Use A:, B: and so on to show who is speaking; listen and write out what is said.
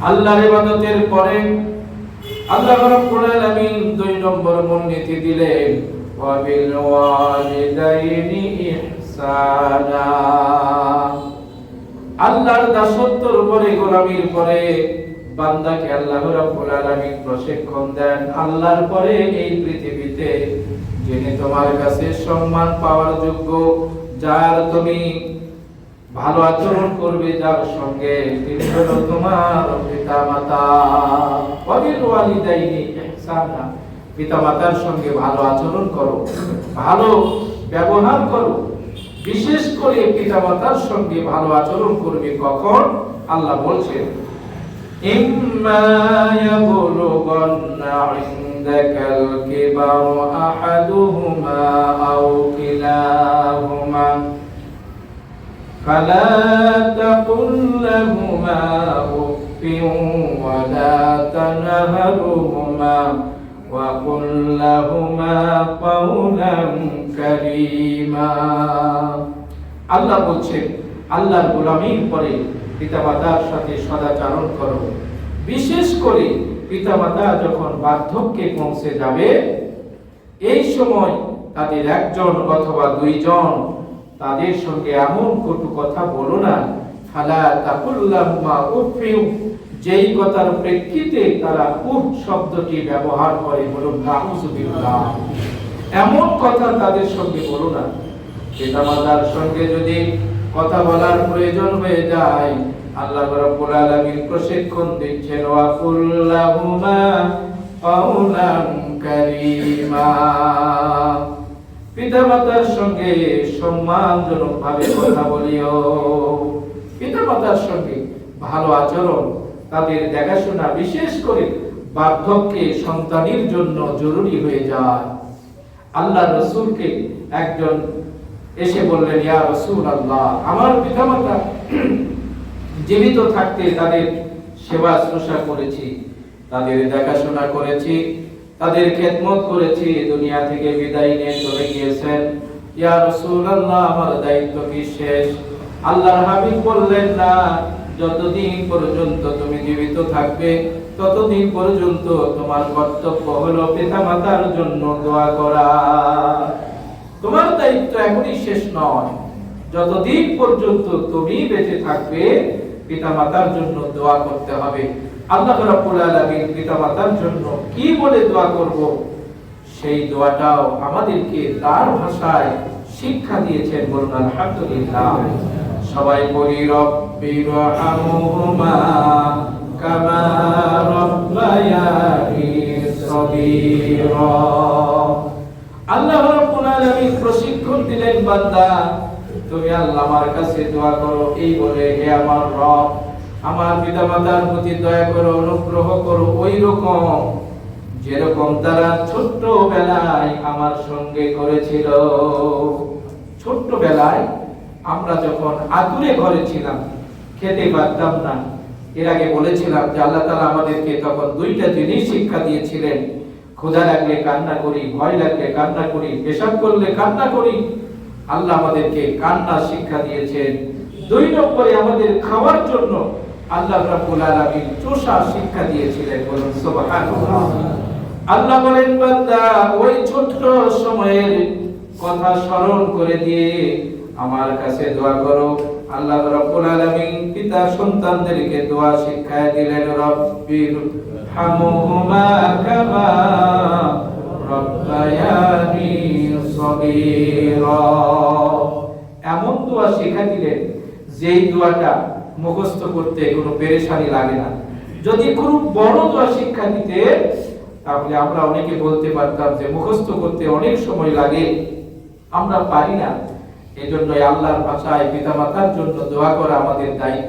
A: আল্লাহর ইবাদতের পরে আল্লাহ রাব্বুল আলামিন 2 নম্বর মূলনীতি দিলেন ওয়া বিল ওয়ালিদাইনি ইহসানা। আল্লাহর দাসত্বের উপরে গোলামির পরে বান্দাকে আল্লাহ রাব্বুল আলামিন প্রশিক্ষণ দেন আল্লাহর পরে এই পৃথিবীতে যিনি তোমার কাছে সম্মান পাওয়ার যোগ্য, যার তুমি ভালো আচরণ করবে, যার সঙ্গে তিনি হলো তোমার পিতামাতা। ওয়া বিল ওয়ালিদাইনি ইহসানা, পিতামাতার সঙ্গে ভালো আচরণ করো, ভালো ব্যবহার করো। বিশেষ করে পিতামাতার সঙ্গে ভালো আচরণ করবে কখন? আল্লাহ বলছেন ইম্মা ইয়াবলুগান্না ইনদাকাল কিবারু আহাদুহুমা আও কিলাহুমা ফালা তাকুল লাহুমা উফফিন ওয়া লা তানহারহুমা ওয়া কুল লাহুমা কাওলান কারীমা। আল্লাহ বলছেন আল্লাহর গোলামির পরে পিতামাতার সাথে সদাচরণ করো। বিশেষ করে পিতামাতা যখন বার্ধক্যে পৌঁছে যাবে, এই সময় তাদের একজন অথবা দুইজন তাদের সঙ্গে এমন কটু কথা বলো না, ফালা তাকুল্লাহুমা উফফিন, যেই কথার প্রেক্ষিতে তারা উফ শব্দটি ব্যবহার করে, বলুন নাউযুবিল্লাহ, এমন কথা তাদের সঙ্গে বলো না। পিতামাতার সঙ্গে যদি কথা বলার প্রয়োজন হয়ে যায়, আল্লাহ রাব্বুল আলামিন প্রশিক্ষণ দিচ্ছেন ওয়া কুল্লাহুমা কাওলান কারীমা। পিতামাতার সঙ্গে সম্মানজনক ভাবে কথা বলিও, পিতামাতার সঙ্গে ভালো আচরণ, তাদের দেখাশোনা বিশেষ করে বার্ধক্যে সন্তানের জন্য জরুরি হয়ে যায়। আল্লাহ রাসূলকে একজন এসে বললেন, ইয়া রাসূলুল্লাহ, আমার পিতামাতা জীবিত থাকতে তাদের সেবা শুশ্রূষা করেছি, তাদের দেখাশোনা করেছি, তাদের খেদমত করেছি, দুনিয়া থেকে বিদায় নিয়ে চলে গিয়েছেন। ইয়া রাসূলুল্লাহ, আমার দায়িত্ব কি শেষ? আল্লাহর হাবিব বললেন, না, যতদিন পর্যন্ত তুমি জীবিত থাকবে ততদিন পর্যন্ত তোমার কর্তব্য হলো পিতামাতার জন্য দোয়া করা। তোমার দায়িত্ব এখনই শেষ নয়, যতদিন পর্যন্ত তুমি বেঁচে থাকবে পিতামাতার জন্য দোয়া করতে হবে। আল্লাহ রাব্বুল আলামিন পিতামাতার জন্য কি বলে দোয়া করব, সেই দোয়াটাও আমাদেরকে তার ভাষায় শিক্ষা দিয়েছেন, বলুন আলহামদুলিল্লাহ। সবাই বলি রব্বিরহামহুমা কামা রাব্বায়ানি সগীরা। আল্লাহ রাব্বুল আলামিন প্রশিক্ষণ দিলেন, বান্দা তুমি আল্লাহ আমার কাছে দোয়া করো এই বলে, হে আমার রব, আমার পিতামাতার প্রতি দয়া করো, অনুগ্রহ করো, ওই রকম যেরকম তারা ছোট্ট বেলায় আমার সঙ্গে করেছিল। ছোট্ট বেলায় আমরা যখন আতুরে ঘরে ছিলাম, খেতে পারতাম না, এর আগে বলেছিলাম যে আল্লাহ তাআলা আমাদেরকে তখন 2টা জিনিস শিক্ষা দিয়েছিলেন। ক্ষুধা লাগলে কান্না করি, ভয় লাগলে কান্না করি, পেশাব করলে কান্না করি। আল্লাহ আমাদেরকে কান্না শিক্ষা দিয়েছেন। 2 নম্বরে আমাদের খাওয়ার জন্য আল্লাহ রাব্বুল আলামিন চোষা শিক্ষা দিয়েছিলেন, বলুন সুবহানাল্লাহ। আল্লাহ বলেন, বান্দা ওই ছোট্ট সময়ের কথা স্মরণ করে দিয়ে আমার কাছে দোয়া করো। আল্লাহ রাব্বুল আলামিন পিতা সন্তানদেরকে দোয়া শিক্ষা দিলেন, রব্বির হামহুমা কামা রাব্বায়ানি সগীরা। এমন দোয়া শিক্ষা দিলেন যেই দোয়াটা মুখস্থ করতে কোনো পেরেশানি লাগে না। যদি কোনো বড় দোয়া শিক্ষা দিতে, তাহলে আমরা অনেকে বলতে পারতাম যে মুখস্থ করতে অনেক সময় লাগে, আমরা পারি না। এজন্য আল্লাহর ভাষায় পিতামাতার জন্য দোয়া করা আমাদের দায়িত্ব।